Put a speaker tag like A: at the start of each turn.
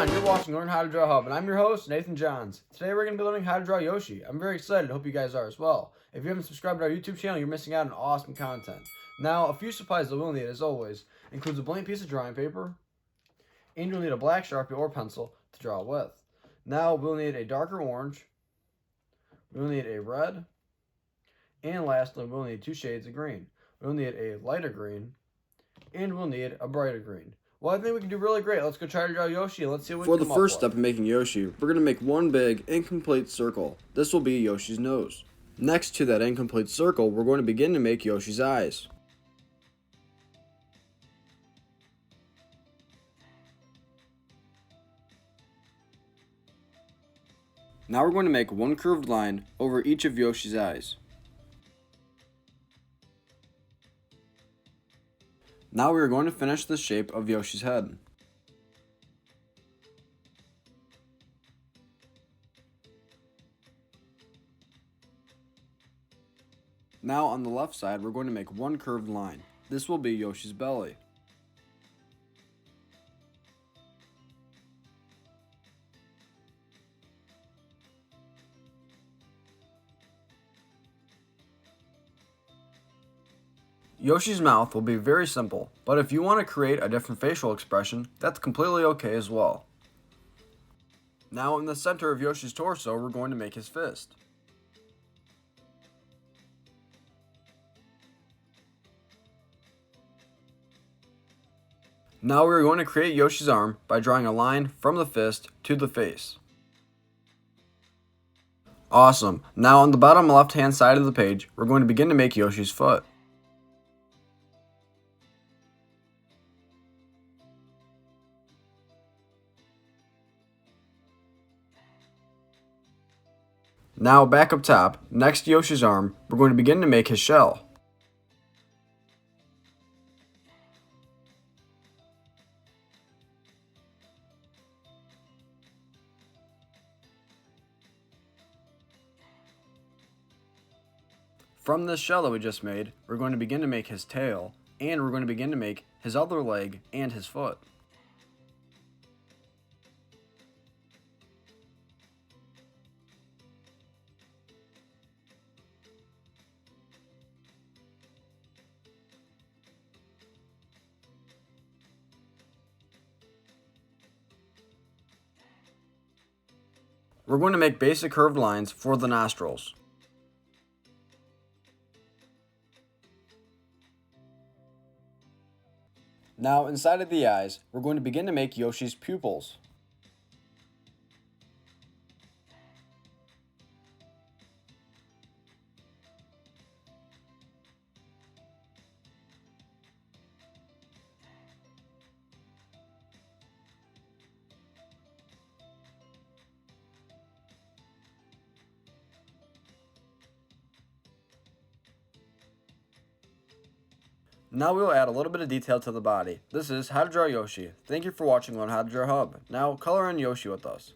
A: on? You're watching Learn How to Draw Hub, and I'm your host, Nathan Johns. Today we're going to be learning how to draw Yoshi. I'm very excited. Hope you guys are as well. If you haven't subscribed to our YouTube channel, you're missing out on awesome content. Now, a few supplies that we'll need, as always, includes a blank piece of drawing paper, and you'll need a black Sharpie or pencil to draw with. Now, we'll need a darker orange, we'll need a red, and lastly, we'll need 2 shades of green. We'll need a lighter green, and we'll need a brighter green. Well, I think we can do really great. Let's go try to draw Yoshi and let's see what we can come up with.
B: For the first step in making Yoshi, we're going to make one big, incomplete circle. This will be Yoshi's nose. Next to that incomplete circle, we're going to begin to make Yoshi's eyes. Now we're going to make one curved line over each of Yoshi's eyes. Now we are going to finish the shape of Yoshi's head. Now on the left side, we're going to make one curved line. This will be Yoshi's belly. Yoshi's mouth will be very simple, but if you want to create a different facial expression, that's completely okay as well. Now in the center of Yoshi's torso, we're going to make his fist. Now we're going to create Yoshi's arm by drawing a line from the fist to the face. Awesome! Now on the bottom left hand side of the page, we're going to begin to make Yoshi's foot. Now back up top, next to Yoshi's arm, we're going to begin to make his shell. From this shell that we just made, we're going to begin to make his tail, and we're going to begin to make his other leg and his foot. We're going to make basic curved lines for the nostrils. Now inside of the eyes, we're going to begin to make Yoshi's pupils. Now we will add a little bit of detail to the body. This is How to Draw Yoshi. Thank you for watching Learn How to Draw Hub. Now color in Yoshi with us.